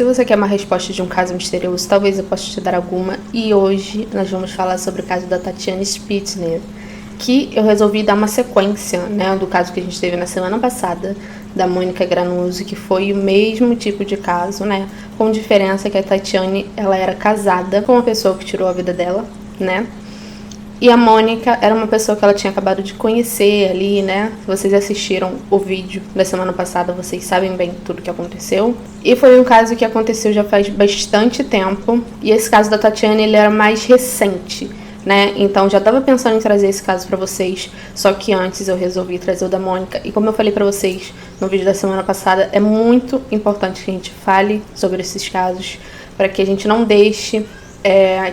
Se você quer uma resposta de um caso misterioso, talvez eu possa te dar alguma. E hoje nós vamos falar sobre o caso da Tatiane Spitzner, que eu resolvi dar uma sequência, né, do caso que a gente teve na semana passada, da Mônica Granuzzi, que foi o mesmo tipo de caso, né, com diferença que a Tatiane, ela era casada com uma pessoa que tirou a vida dela, né, e a Mônica era uma pessoa que ela tinha acabado de conhecer ali, né? Se vocês assistiram o vídeo da semana passada, vocês sabem bem tudo que aconteceu. E foi um caso que aconteceu já faz bastante tempo. E esse caso da Tatiane, ele era mais recente, né? Então já tava pensando em trazer esse caso pra vocês. Só que antes eu resolvi trazer o da Mônica. E como eu falei pra vocês no vídeo da semana passada, é muito importante que a gente fale sobre esses casos, para que a gente não deixe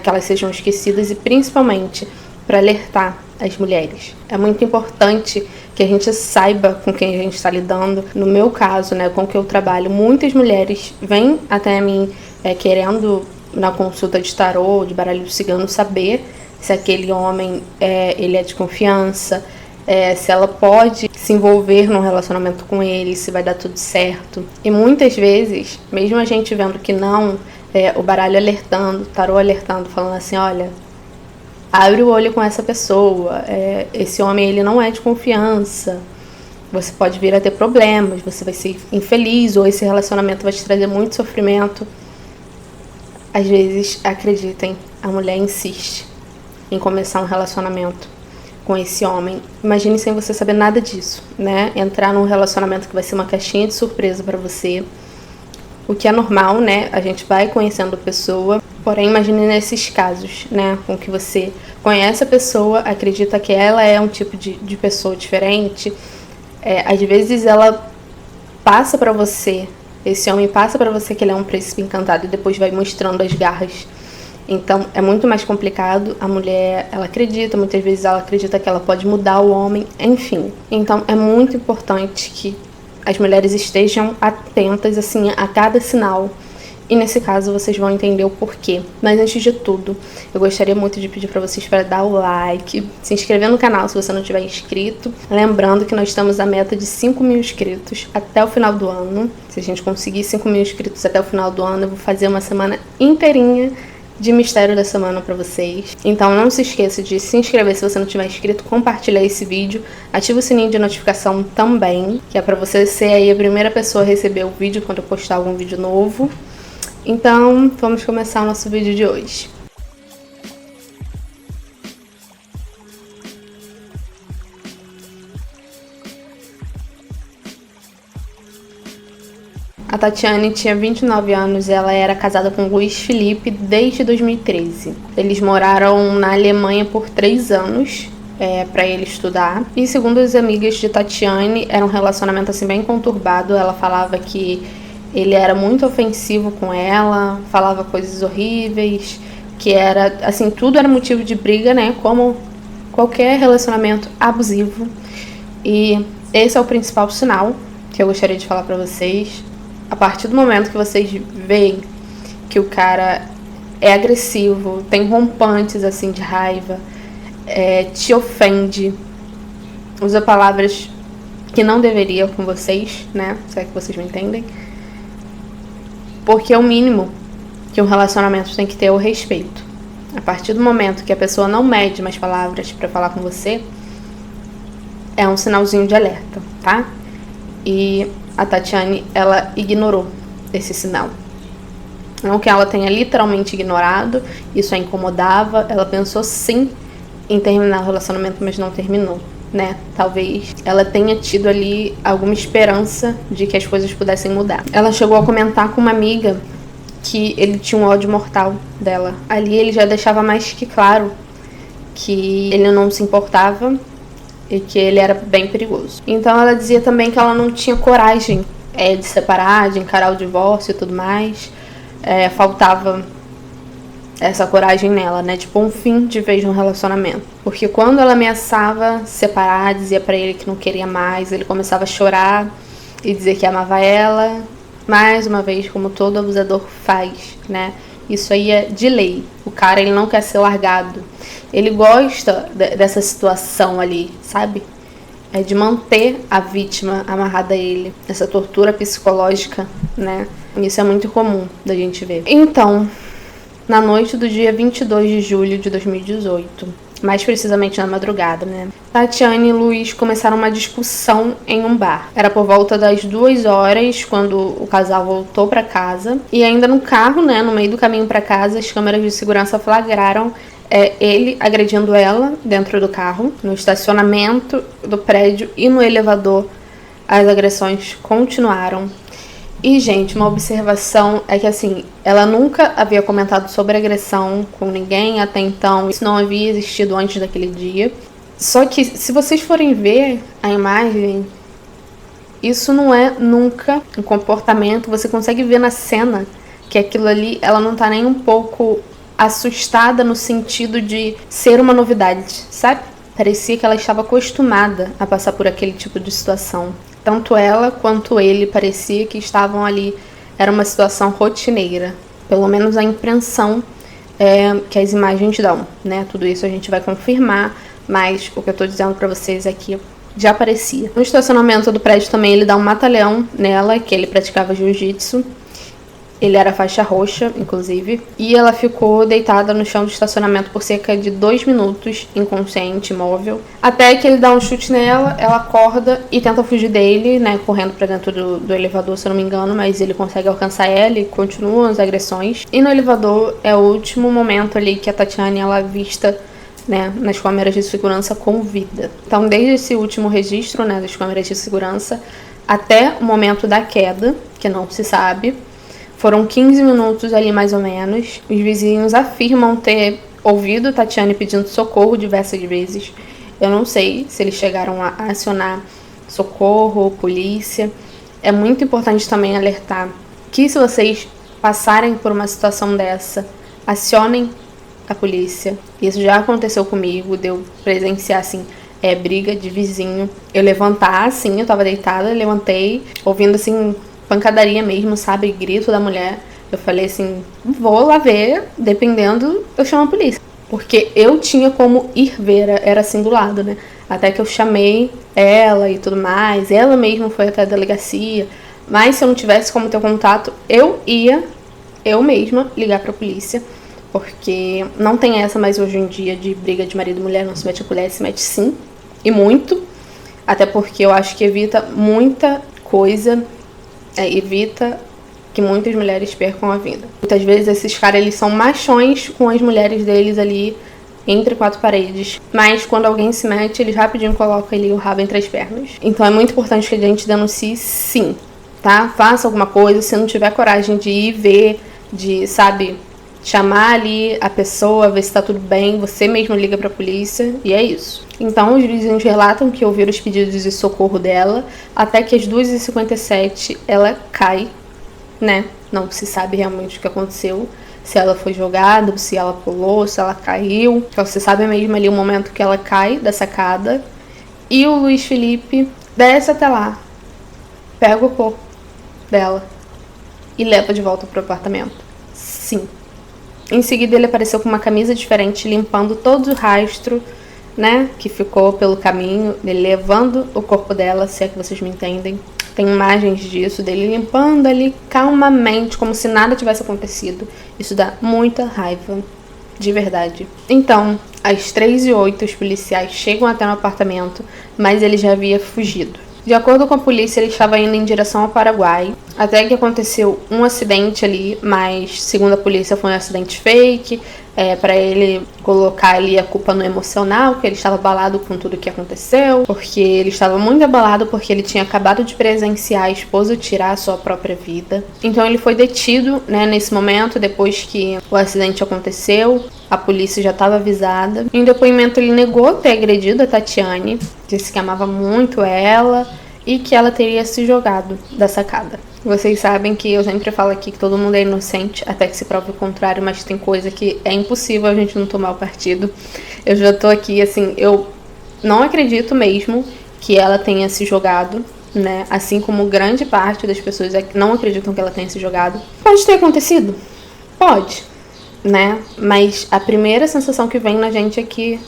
que elas sejam esquecidas e principalmente para alertar as mulheres. É muito importante que a gente saiba com quem a gente está lidando. No meu caso, né, com que eu trabalho, muitas mulheres vêm até mim querendo, na consulta de tarô, de baralho cigano, saber se aquele homem ele é de confiança, se ela pode se envolver num relacionamento com ele, se vai dar tudo certo. E muitas vezes, mesmo a gente vendo que não, o baralho alertando, o tarô alertando, falando assim, olha, abre o olho com essa pessoa, esse homem ele não é de confiança, você pode vir a ter problemas, você vai ser infeliz, ou esse relacionamento vai te trazer muito sofrimento. Às vezes, acreditem, a mulher insiste em começar um relacionamento com esse homem. Imagine sem você saber nada disso, né? Entrar num relacionamento que vai ser uma caixinha de surpresa pra você, o que é normal, né? A gente vai conhecendo a pessoa. Porém, imagine nesses casos, né, com que você conhece a pessoa, acredita que ela é um tipo de pessoa diferente, às vezes ela passa pra você, esse homem passa pra você que ele é um príncipe encantado e depois vai mostrando as garras. Então, é muito mais complicado. A mulher, ela acredita, muitas vezes ela acredita que ela pode mudar o homem, enfim. Então, é muito importante que as mulheres estejam atentas, assim, a cada sinal. E nesse caso vocês vão entender o porquê. Mas antes de tudo, eu gostaria muito de pedir para vocês para dar o like, se inscrever no canal se você não tiver inscrito. Lembrando que nós estamos à meta de 5 mil inscritos até o final do ano. Se a gente conseguir 5 mil inscritos até o final do ano, eu vou fazer uma semana inteirinha de mistério da semana para vocês. Então não se esqueça de se inscrever se você não tiver inscrito, compartilhar esse vídeo, ativa o sininho de notificação também, que é para você ser aí a primeira pessoa a receber o vídeo quando eu postar algum vídeo novo. Então, vamos começar o nosso vídeo de hoje. A Tatiane tinha 29 anos e ela era casada com Luiz Felipe desde 2013. Eles moraram na Alemanha por 3 anos para ele estudar. E segundo as amigas de Tatiane, era um relacionamento assim bem conturbado. Ela falava que ele era muito ofensivo com ela, falava coisas horríveis, que era, assim, tudo era motivo de briga, né, como qualquer relacionamento abusivo. E esse é o principal sinal que eu gostaria de falar pra vocês. A partir do momento que vocês veem que o cara é agressivo, tem rompantes, assim, de raiva, te ofende, usa palavras que não deveria com vocês, né, se é que vocês me entendem, porque é o mínimo que um relacionamento tem que ter o respeito. A partir do momento que a pessoa não mede mais palavras pra falar com você, é um sinalzinho de alerta, tá? E a Tatiane, ela ignorou esse sinal. Não que ela tenha literalmente ignorado, isso a incomodava, ela pensou sim em terminar o relacionamento, mas não terminou, né? Talvez ela tenha tido ali alguma esperança de que as coisas pudessem mudar. Ela chegou a comentar com uma amiga que ele tinha um ódio mortal dela. Ali ele já deixava mais que claro que ele não se importava e que ele era bem perigoso. Então ela dizia também que ela não tinha coragem de separar, de encarar o divórcio e tudo mais. Faltava essa coragem nela, né, de pôr um fim de vez no relacionamento. Porque quando ela ameaçava separar, dizia pra ele que não queria mais, ele começava a chorar e dizer que amava ela, mais uma vez, como todo abusador faz, né, isso aí é de lei. O cara, ele não quer ser largado, ele gosta dessa situação ali, sabe, de manter a vítima amarrada a ele, essa tortura psicológica, né, Isso é muito comum da gente ver. Então, na noite do dia 22 de julho de 2018, mais precisamente na madrugada, né? Tatiane e Luiz começaram uma discussão em um bar. Era por volta das 2 horas quando o casal voltou para casa. E ainda no carro, né, no meio do caminho para casa, as câmeras de segurança flagraram ele agredindo ela dentro do carro, no estacionamento do prédio e no elevador. As agressões continuaram. E, gente, uma observação é que, assim, ela nunca havia comentado sobre agressão com ninguém até então. Isso não havia existido antes daquele dia. Só que, se vocês forem ver a imagem, isso não é nunca um comportamento. Você consegue ver na cena que aquilo ali, ela não tá nem um pouco assustada no sentido de ser uma novidade, sabe? Parecia que ela estava acostumada a passar por aquele tipo de situação. Tanto ela quanto ele parecia que estavam ali. Era uma situação rotineira. Pelo menos a impressão que as imagens dão, né? Tudo isso a gente vai confirmar, mas o que eu tô dizendo pra vocês é que já parecia. No estacionamento do prédio também ele dá um mata-leão nela, que ele praticava jiu-jitsu. Ele era faixa roxa, inclusive. E ela ficou deitada no chão do estacionamento por cerca de 2 minutos, inconsciente, imóvel. Até que ele dá um chute nela, ela acorda e tenta fugir dele, né? Correndo pra dentro do elevador, se eu não me engano. Mas ele consegue alcançar ela e continuam as agressões. E no elevador é o último momento ali que a Tatiane, ela é vista, né, nas câmeras de segurança com vida. Então, desde esse último registro, né, das câmeras de segurança, até o momento da queda, que não se sabe, foram 15 minutos ali, mais ou menos. Os vizinhos afirmam ter ouvido Tatiane pedindo socorro diversas vezes. Eu não sei se eles chegaram a acionar socorro, polícia. É muito importante também alertar que, se vocês passarem por uma situação dessa, acionem a polícia. Isso já aconteceu comigo, de eu presenciar, assim, briga de vizinho. Eu levantar, assim, eu tava deitada, levantei, ouvindo, assim, pancadaria mesmo, sabe? Grito da mulher. Eu falei assim, vou lá ver, dependendo, eu chamo a polícia. Porque eu tinha como ir ver, era assim do lado, né? Até que eu chamei ela e tudo mais. Ela mesma foi até a delegacia. Mas se eu não tivesse como ter contato, eu mesma ligar pra polícia. Porque não tem essa mais hoje em dia de briga de marido e mulher, não se mete a colher, se mete sim. E muito. Até porque eu acho que evita muita coisa. Evita que muitas mulheres percam a vida. Muitas vezes esses caras, eles são machões com as mulheres deles ali entre 4 paredes. Mas quando alguém se mete, eles rapidinho colocam ali o rabo entre as pernas. Então é muito importante que a gente denuncie sim, tá? Faça alguma coisa. Se não tiver coragem de ir ver, de, sabe, chamar ali a pessoa, ver se tá tudo bem, você mesmo liga pra polícia e é isso. Então os vizinhos relatam que ouviram os pedidos de socorro dela, até que às 2h57 ela cai, né? Não se sabe realmente o que aconteceu, se ela foi jogada, se ela pulou, se ela caiu. Então você sabe mesmo ali o momento que ela cai da sacada. E o Luiz Felipe desce até lá, pega o corpo dela e leva de volta pro apartamento. Sim. Em seguida ele apareceu com uma camisa diferente, limpando todo o rastro, né, que ficou pelo caminho, ele levando o corpo dela, se é que vocês me entendem. Tem imagens disso, dele limpando ali calmamente, como se nada tivesse acontecido. Isso dá muita raiva, de verdade. Então, às 3h08, os policiais chegam até no apartamento, mas ele já havia fugido. De acordo com a polícia, ele estava indo em direção ao Paraguai, até que aconteceu um acidente ali, mas segundo a polícia foi um acidente fake, para ele colocar ali a culpa no emocional, que ele estava abalado com tudo que aconteceu, porque ele estava muito abalado porque ele tinha acabado de presenciar a esposa tirar a sua própria vida. Então ele foi detido, né, nesse momento, depois que o acidente aconteceu. A polícia já estava avisada. Em depoimento ele negou ter agredido a Tatiane, disse que amava muito ela e que ela teria se jogado da sacada. Vocês sabem que eu sempre falo aqui que todo mundo é inocente até que se prove o contrário, mas tem coisa que é impossível a gente não tomar o partido. Eu já tô aqui, assim, eu não acredito mesmo que ela tenha se jogado, né? Assim como grande parte das pessoas não acreditam que ela tenha se jogado. Pode ter acontecido? Pode, né? Mas a primeira sensação que vem na gente é que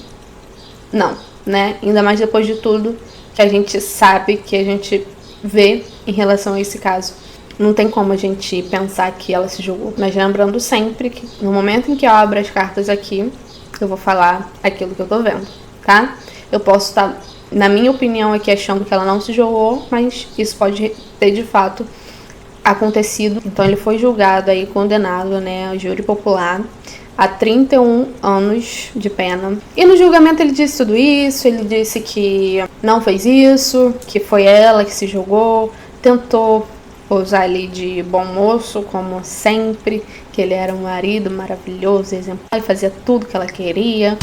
não, né? Ainda mais depois de tudo que a gente sabe, que a gente vê em relação a esse caso. não tem como a gente pensar que ela se julgou. Mas lembrando sempre que no momento em que eu abro as cartas aqui, eu vou falar aquilo que eu tô vendo, tá? Eu posso estar, na minha opinião aqui, achando que ela não se julgou, mas isso pode ter de fato acontecido. Então ele foi julgado aí, condenado, né, ao júri popular a 31 anos de pena. E no julgamento ele disse tudo isso, ele disse que não fez isso, que foi ela que se julgou, tentou usar ali de bom moço, como sempre, que ele era um marido maravilhoso, exemplar, e fazia tudo que ela queria,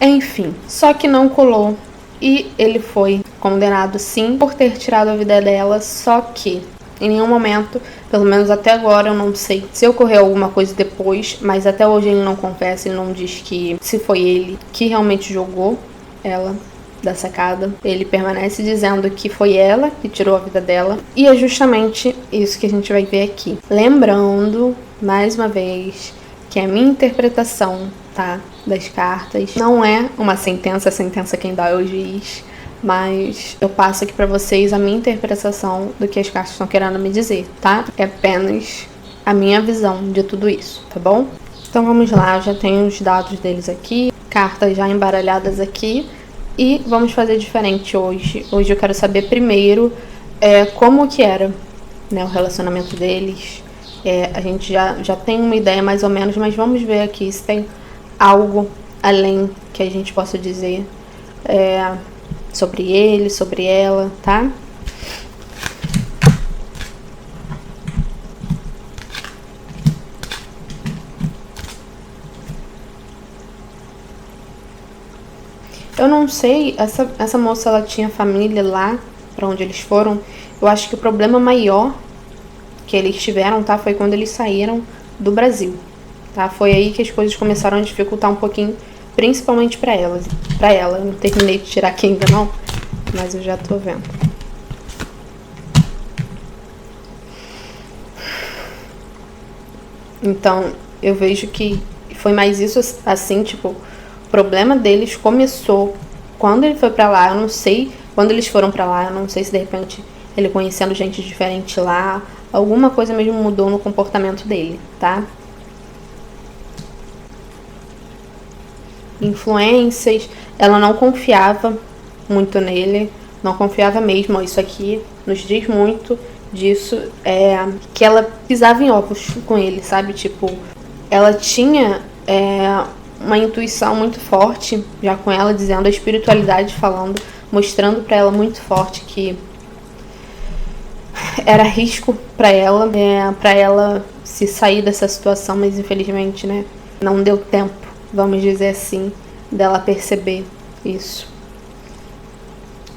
enfim. Só que não colou e ele foi condenado sim por ter tirado a vida dela, só que em nenhum momento, pelo menos até agora, eu não sei se ocorreu alguma coisa depois, mas até hoje ele não confessa, ele não diz que se foi ele que realmente jogou ela da sacada. Ele permanece dizendo que foi ela que tirou a vida dela, e é justamente isso que a gente vai ver aqui. Lembrando, mais uma vez, que a minha interpretação, tá, das cartas não é uma sentença, a sentença quem dá é o juiz, mas eu passo aqui pra vocês a minha interpretação do que as cartas estão querendo me dizer, tá? É apenas a minha visão de tudo isso, tá bom? Então vamos lá, eu já tenho os dados deles aqui, cartas já embaralhadas aqui, e vamos fazer diferente hoje. Hoje eu quero saber primeiro como que era, né, o relacionamento deles. A gente já tem uma ideia mais ou menos, mas vamos ver aqui se tem algo além que a gente possa dizer sobre ele, sobre ela, tá? Eu não sei, essa moça, ela tinha família lá pra onde eles foram. Eu acho que o problema maior que eles tiveram, tá, foi quando eles saíram do Brasil, tá? Foi aí que as coisas começaram a dificultar um pouquinho, principalmente pra ela. Eu não terminei de tirar aqui ainda não, mas eu já tô vendo. Então, eu vejo que foi mais isso, assim, tipo, o problema deles começou quando ele foi pra lá. Eu não sei quando eles foram pra lá, eu não sei se de repente ele conhecendo gente diferente lá, alguma coisa mesmo mudou no comportamento dele, tá? Influências, ela não confiava muito nele, não confiava mesmo. Isso aqui nos diz muito disso, que ela pisava em ovos com ele, sabe? Tipo, ela tinha uma intuição muito forte já com ela, dizendo a espiritualidade falando, mostrando pra ela muito forte que era risco pra ela se sair dessa situação, mas infelizmente, né, não deu tempo, vamos dizer assim, dela perceber isso.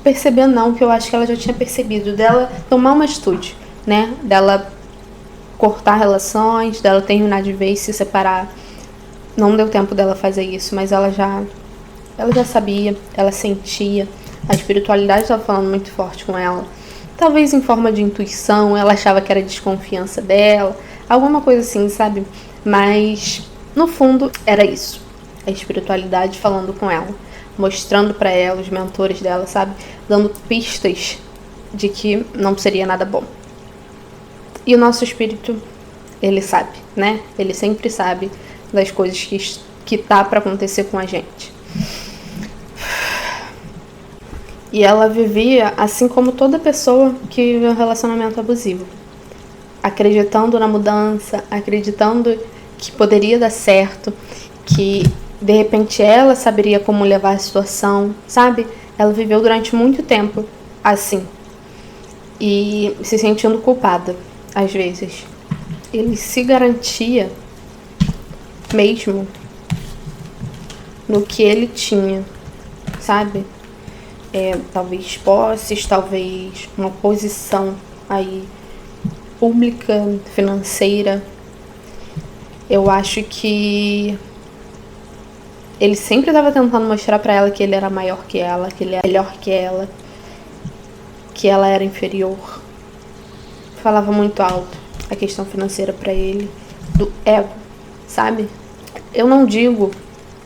Perceber não, que eu acho que ela já tinha percebido, dela tomar uma atitude, né, dela cortar relações, dela terminar de vez, se separar. Não deu tempo dela fazer isso, mas ela já sabia, ela sentia, a espiritualidade estava falando muito forte com ela. Talvez em forma de intuição, ela achava que era desconfiança dela, alguma coisa assim, sabe? Mas, no fundo, era isso. A espiritualidade falando com ela, mostrando pra ela, os mentores dela, sabe? Dando pistas de que não seria nada bom. E o nosso espírito, ele sabe, né? Ele sempre sabe das coisas que tá pra acontecer com a gente. E ela vivia assim como toda pessoa que vive um relacionamento abusivo, acreditando na mudança, acreditando que poderia dar certo, que de repente ela saberia como levar a situação, sabe? Ela viveu durante muito tempo assim e se sentindo culpada às vezes. Ele se garantia mesmo no que ele tinha, sabe? Talvez posses, talvez uma posição aí pública, financeira. Eu acho que ele sempre estava tentando mostrar pra ela que ele era maior que ela, que ele era melhor que ela era inferior. Falava muito alto a questão financeira pra ele, do ego, sabe? Eu não digo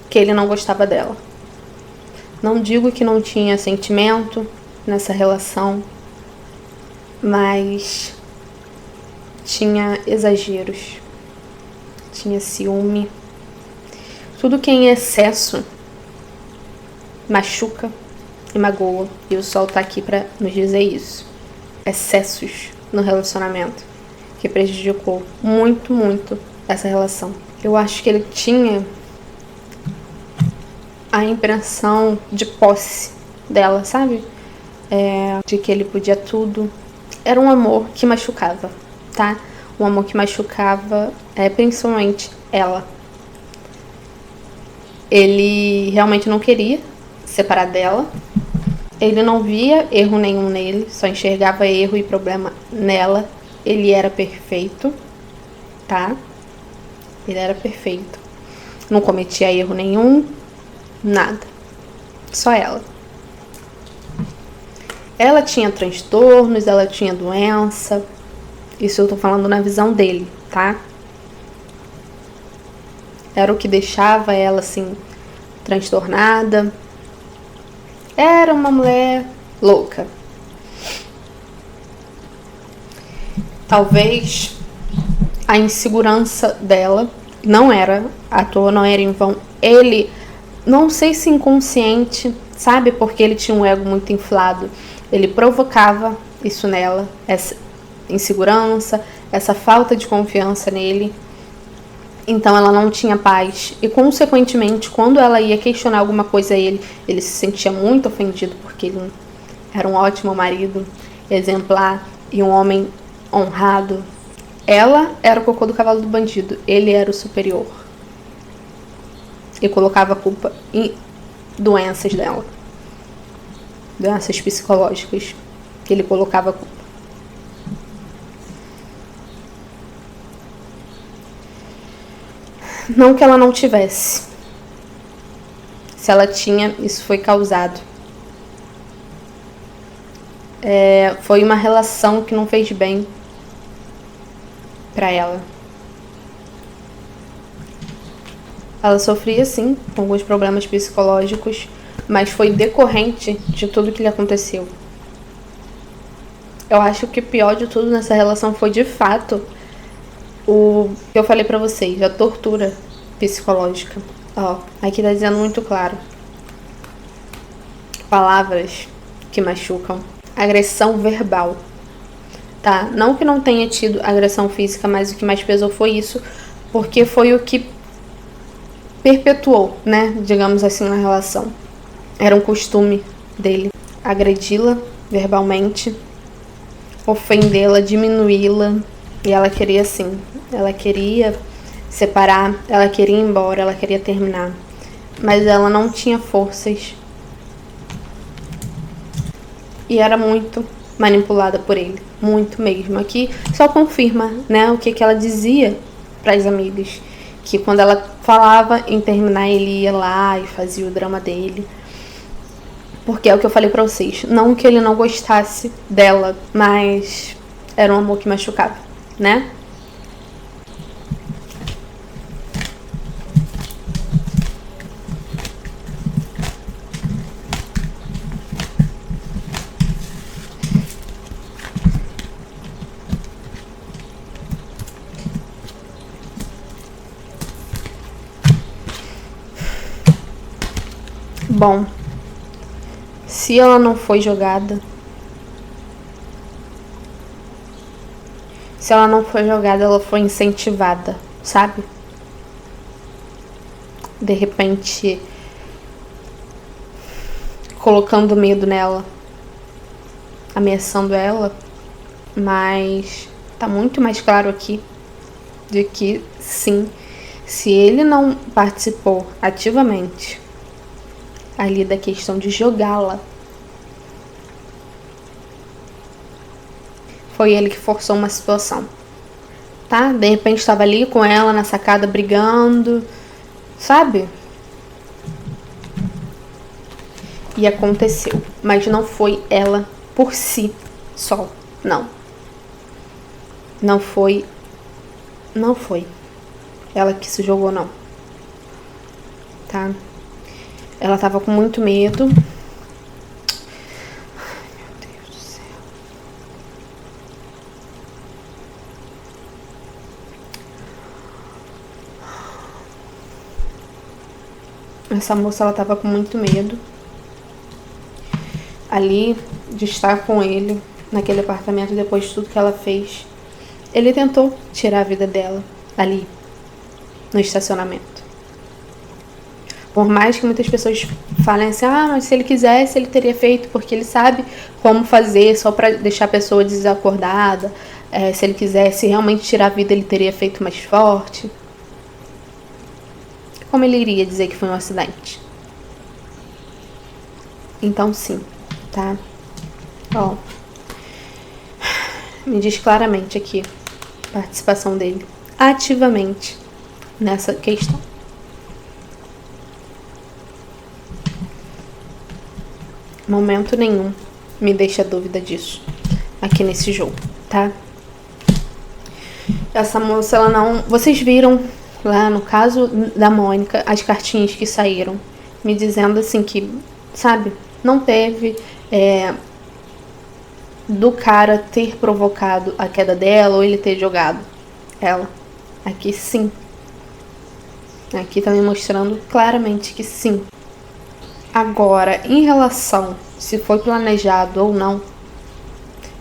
que ele não gostava dela. Não digo que não tinha sentimento nessa relação, mas tinha exageros, tinha ciúme. Tudo que é em excesso machuca e magoa. E o Sol tá aqui pra nos dizer isso. Excessos no relacionamento que prejudicou muito, muito essa relação. Eu acho que ele tinha a impressão de posse dela, sabe? De que ele podia tudo. Era um amor que machucava, tá? Um amor que machucava principalmente ela. Ele realmente não queria se separar dela. Ele não via erro nenhum nele, só enxergava erro e problema nela. Ele era perfeito, tá? Ele era perfeito. Não cometia erro nenhum, nada. Só ela. Ela tinha transtornos, ela tinha doença. Isso eu tô falando na visão dele, tá? Era o que deixava ela, assim, transtornada. Era uma mulher louca. Talvez a insegurança dela não era à toa, não era em vão. Ele, não sei se inconsciente, sabe? Porque ele tinha um ego muito inflado. Ele provocava isso nela, essa insegurança, essa falta de confiança nele. Então ela não tinha paz e, consequentemente, quando ela ia questionar alguma coisa a ele, ele se sentia muito ofendido porque ele era um ótimo marido, exemplar e um homem honrado. Ela era o cocô do cavalo do bandido, ele era o superior. E colocava a culpa em doenças dela, doenças psicológicas, que ele colocava a culpa. Não que ela não tivesse. Se ela tinha, isso foi causado. Foi uma relação que não fez bem pra ela. Ela sofria, sim, com alguns problemas psicológicos, mas foi decorrente de tudo que lhe aconteceu. Eu acho que o pior de tudo nessa relação foi, de fato, o que eu falei pra vocês, a tortura psicológica. Ó, aqui tá dizendo muito claro. Palavras que machucam. Agressão verbal. Tá? Não que não tenha tido agressão física, mas o que mais pesou foi isso, porque foi o que perpetuou, né? Digamos assim, na relação. Era um costume dele agredi-la verbalmente, ofendê-la, diminuí-la. E ela queria, assim, ela queria separar, ela queria ir embora, ela queria terminar. Mas ela não tinha forças. E era muito manipulada por ele. Muito mesmo. Aqui só confirma, né, o que ela dizia para as amigas. Que quando ela falava em terminar, ele ia lá e fazia o drama dele. Porque é o que eu falei pra vocês. Não que ele não gostasse dela, mas era um amor que machucava, né? Bom, se ela não foi jogada, ela foi incentivada, sabe? De repente, colocando medo nela, ameaçando ela, mas tá muito mais claro aqui de que sim, se ele não participou ativamente ali da questão de jogá-la, foi ele que forçou uma situação, tá? De repente estava ali com ela na sacada brigando, sabe? E aconteceu, mas não foi ela por si só, não. Não foi ela que se jogou, não, tá? Ela tava com muito medo. Ai, meu Deus do céu. Essa moça, ela tava com muito medo ali de estar com ele naquele apartamento depois de tudo que ela fez. Ele tentou tirar a vida dela ali no estacionamento. Por mais que muitas pessoas falem assim, mas se ele quisesse, ele teria feito, porque ele sabe como fazer só pra deixar a pessoa desacordada. Se ele quisesse realmente tirar a vida, ele teria feito mais forte. Como ele iria dizer que foi um acidente? Então sim, tá? Ó, me diz claramente aqui a participação dele ativamente nessa questão. Momento nenhum me deixa dúvida disso aqui nesse jogo, tá? Essa moça, ela não... Vocês viram lá no caso da Mônica as cartinhas que saíram me dizendo assim que, sabe, não teve do cara ter provocado a queda dela ou ele ter jogado ela. Aqui sim. Aqui tá me mostrando claramente que sim. Agora, em relação se foi planejado ou não,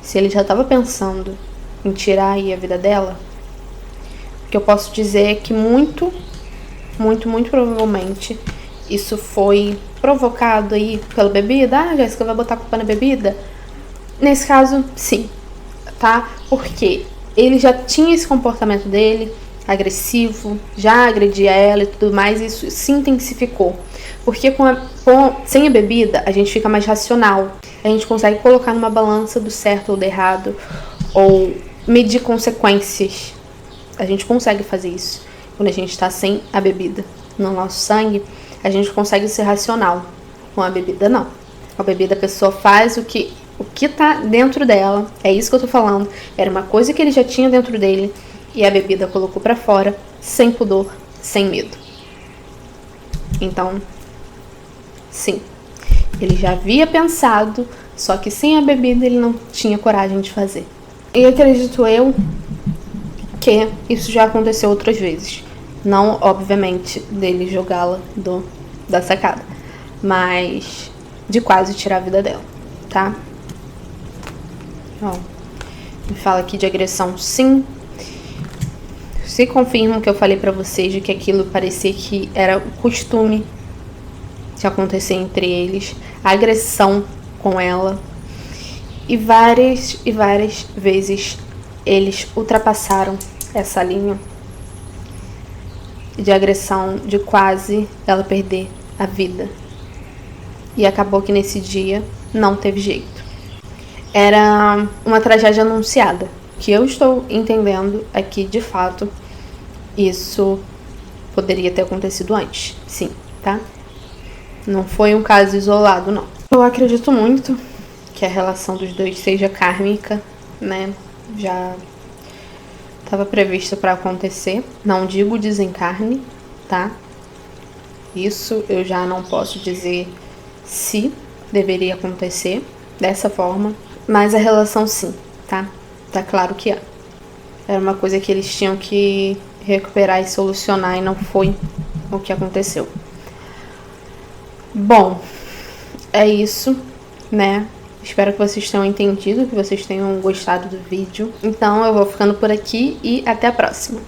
se ele já estava pensando em tirar aí a vida dela, o que eu posso dizer é que muito provavelmente isso foi provocado aí pela bebida. Jéssica vai botar a culpa na bebida? Nesse caso, sim, tá? Porque ele já tinha esse comportamento dele, agressivo, já agredia ela e tudo mais, e isso se intensificou. Porque sem a bebida, a gente fica mais racional. A gente consegue colocar numa balança do certo ou do errado, ou medir consequências. A gente consegue fazer isso quando a gente está sem a bebida no nosso sangue. A gente consegue ser racional. Com a bebida, não. Com a bebida, a pessoa faz o que tá dentro dela. É isso que eu tô falando. Era uma coisa que ele já tinha dentro dele e a bebida colocou pra fora, sem pudor, sem medo. Então, sim, ele já havia pensado, só que sem a bebida ele não tinha coragem de fazer. E acredito eu que isso já aconteceu outras vezes. Não, obviamente, dele jogá-la da sacada, mas de quase tirar a vida dela, tá? Ó, me fala aqui de agressão, sim. Se confirma o que eu falei pra vocês, de que aquilo parecia que era o costume de acontecer entre eles, a agressão com ela, e várias vezes eles ultrapassaram essa linha de agressão, de quase ela perder a vida. E acabou que nesse dia não teve jeito. Era uma tragédia anunciada, que eu estou entendendo aqui de fato. Isso poderia ter acontecido antes, sim, tá? Não foi um caso isolado, não. Eu acredito muito que a relação dos dois seja kármica, né? Já estava prevista para acontecer. Não digo desencarne, tá? Isso eu já não posso dizer se deveria acontecer dessa forma, mas a relação sim, tá? Tá claro que é. Era uma coisa que eles tinham que recuperar e solucionar, e não foi o que aconteceu. Bom, é isso, né? Espero que vocês tenham entendido, que vocês tenham gostado do vídeo. Então eu vou ficando por aqui e até a próxima.